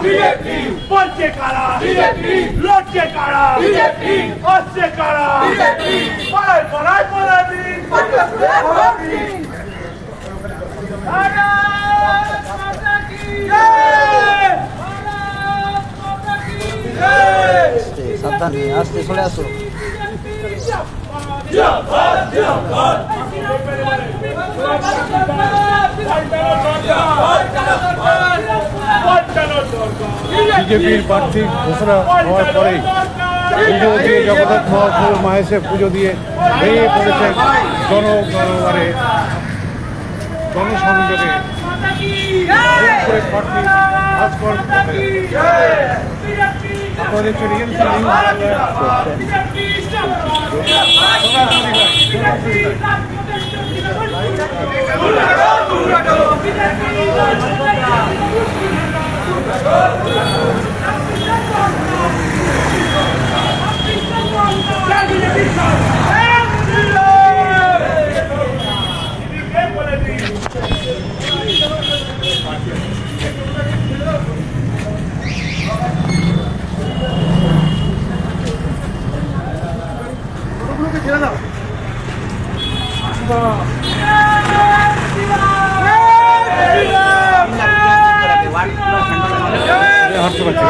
BJP বলছে কারা BJP লড়ছে কারা বিজেপি আসছে কারা বিজেপি পাড়ায় পাড়ায় পাড়াবি সাবধানে আসতে চলে আসো। বিজেপির প্রার্থী ঘোষণা হওয়ার পরেই পুজো দিয়ে জগন্নাথ মহাপ্রভু মাহেশে পুজো দিয়ে ভেঙে পড়েছে জনসংযোগে প্রার্থী ভাস্কর আপনারা দেখছেন হাঁটতে পারছি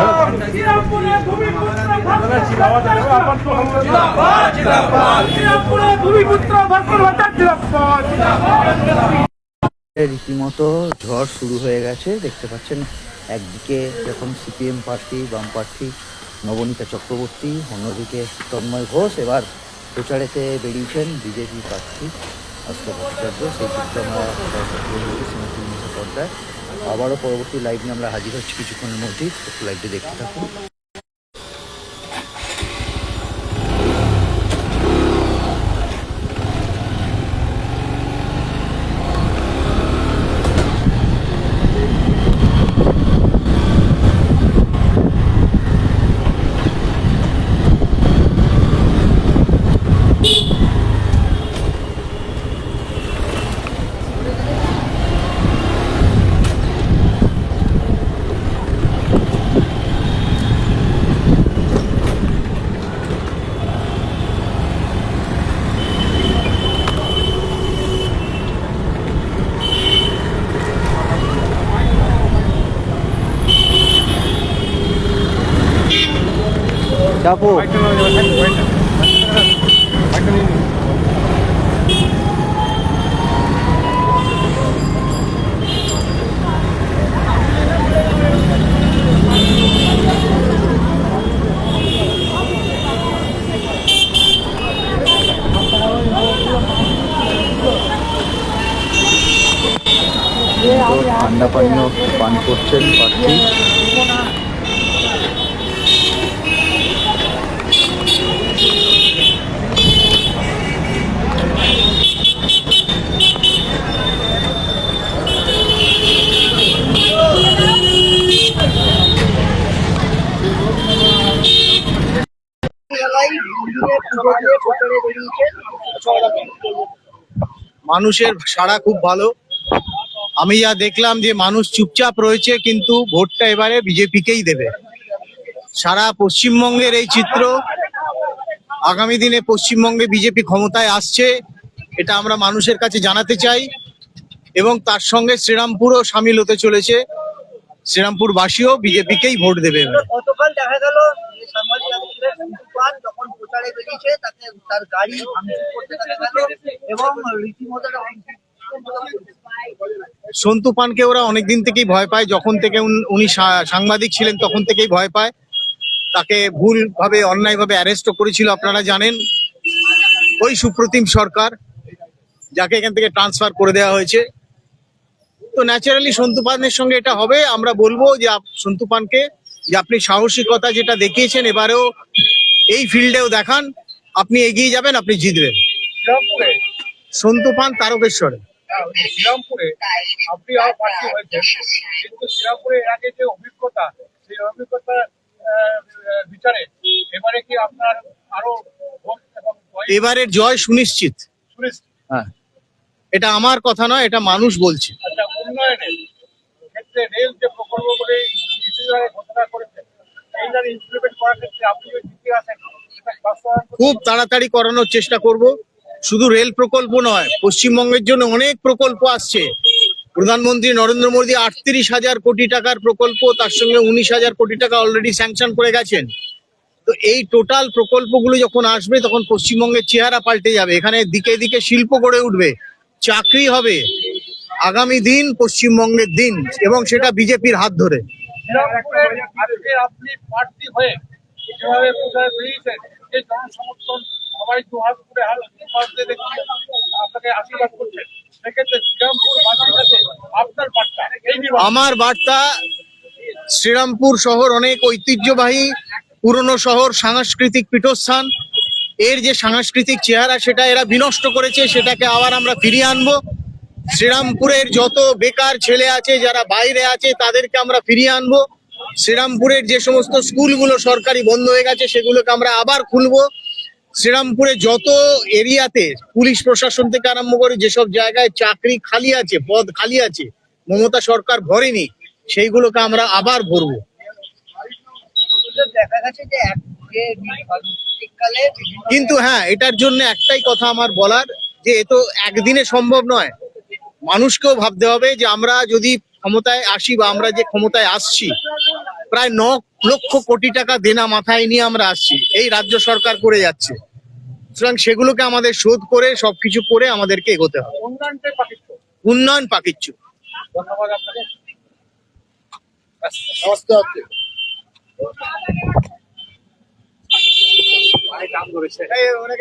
রীতিমতো ঝড় শুরু হয়ে গেছে, দেখতে পাচ্ছেন। একদিকে যখন সিপিএম প্রার্থী, বাম প্রার্থী নবনীতা চক্রবর্তী, অন্যদিকে তন্ময় ঘোষ এবার প্রচারেতে বেরিয়েছেন বিজেপি প্রার্থী আস্থা ভট্টাচার্য। সেই চিত্র আমরা পর্দায় আবারও পরবর্তী লাইভ নিয়ে আমরা হাজির হচ্ছি কিছুক্ষণের মধ্যেই। একটু লাইভটি দেখতে থাকুন। চাপো ঠান্ডা পানীয় পান করছেন প্রার্থী। মানুষের সাড়া খুব ভালো। আমি যা দেখলাম যে মানুষ চুপচাপ রয়েছে, কিন্তু ভোটটা এবারে বিজেপিকেই দেবে। সারা পশ্চিমবঙ্গের এই চিত্র। আগামী দিনে পশ্চিমবঙ্গে বিজেপি ক্ষমতায় আসছে, এটা আমরা মানুষের কাছে জানাতে চাই। এবং তার সঙ্গে শ্রীরামপুরও সামিল হতে চলেছে। শ্রীরামপুর বাসীও বিজেপিকেই ভোট দেবে। গতকাল দেখা গেল যখন প্রচারে বেরিয়েছে তাকে তার গাড়ি ভাঙচুর করতে দেখা গেল এবং রীতিমতো সন্তু পানকে ওরা অনেকদিন থেকেই ভয় পায়। যখন থেকে উনি সাংবাদিক ছিলেন তখন থেকেই ভয় পায়। তাকে ভুলভাবে অন্যায়ভাবে অ্যারেস্টও করেছিল, আপনারা জানেন, ওই সুপ্রতিম সরকার, যাকে এখান থেকে ট্রান্সফার করে দেওয়া হয়েছে। তো ন্যাচারালি সন্তু পানের সঙ্গে এটা হবে। আমরা বলবো যে সন্তু পানকে যে আপনি সাহসিকতা যেটা দেখিয়েছেন এবারেও এই ফিল্ডেও দেখান, আপনি এগিয়ে যাবেন, আপনি জিতবেন। সন্তু পান তারকেশ্বরে। শ্রীরামপুরে আপনি প্রার্থী হয়েছেন, কিন্তু শ্রীরামপুরে এর আগে যে অভিজ্ঞতা, সেই অভিজ্ঞতা বিচারে এবারে কি আপনার আরো এবারের জয় সুনিশ্চিত? হ্যাঁ, এটা আমার কথা নয়, এটা মানুষ বলছে। আচ্ছা, উন্নয়নের ক্ষেত্রে রেল যে প্রকল্পগুলি বিভাগে ঘোষণা করেছেন, এইটার ইমপ্লিমেন্ট করার ক্ষেত্রে আপনি যদি জিতে আসেন সেটা বাস্তবায়ন করতে খুব তাড়াতাড়ি করানোর চেষ্টা করব। শুধু রেল প্রকল্প নয়, পশ্চিমবঙ্গের জন্য অনেক প্রকল্প আসছে। প্রধানমন্ত্রী নরেন্দ্র মোদী 38,000 কোটি টাকার প্রকল্প, তার সঙ্গে 19,000 কোটি টাকা অলরেডি স্যাংশন করে গেছেন। তো এই টোটাল প্রকল্পগুলো যখন আসবে তখন পশ্চিমবঙ্গের চেহারা পাল্টে যাবে। এখানে দিকে দিকে শিল্প গড়ে উঠবে, চাকরি হবে। আগামী দিন পশ্চিমবঙ্গের দিন, এবং সেটা বিজেপির হাত ধরে। শ্রীরামপুরে আজকে আপনি প্রার্থী হয়ে যেভাবে প্রচারে বেরিয়েছেন, যে জনসমর্থন সবাই দুহাত করে হাতে দেখছে আপনাকে আশীর্বাদ করছেন, সেক্ষেত্রে শ্রীরামপুর বাসীর কাছে আপনার বার্তা এই নিয়ে আমার বার্তা, শ্রীরামপুর শহর অনেক ঐতিহ্যবাহী পুরনো শহর, সাংস্কৃতিক পীঠস্থান। এর যে সাংস্কৃতিক চেহারা সেটা এরা বিনষ্ট করেছে, সেটাকে আবার আমরা ফিরিয়ে আনবো। শ্রীরামপুরের যত বেকার ছেলে আছে যারা বাইরে আছে তাদেরকে আমরা ফিরিয়ে আনবো। শ্রীরামপুরের যে সমস্ত স্কুলগুলো সরকারি বন্ধ হয়ে গেছে সেগুলোকে আমরা আবার খুলবো। শ্রীরামপুরে যত এরিয়াতে পুলিশ প্রশাসন থেকে আরম্ভ করে যেসব জায়গায় চাকরি খালি আছে, পদ খালি আছে, মমতা সরকার ভরেনি, সেইগুলোকে আমরা আবার ভরবো। দেখা গেছে যে শীতকালে কিন্তু হ্যাঁ, এটার জন্য একটাই কথা আমার বলার, যে এ তো একদিনে সম্ভব নয়। মানুষকেও ভাবতে হবে যে আমরা যদি ক্ষমতায় আসি বা আমরা যে ক্ষমতায় আসছি, প্রায় 9 লক্ষ কোটি টাকা দেনা মাথায় নিয়ে আমরা আসছি, এই রাজ্য সরকার করে যাচ্ছে। সুতরাং সেগুলোকে আমাদের শোধ করে সবকিছু করে আমাদেরকে এগোতে হবে। উন্নয়নটাই পাকিস্ত। উন্নয়ন পাকিচ্ছু। ধন্যবাদ আপনাকে। অনেক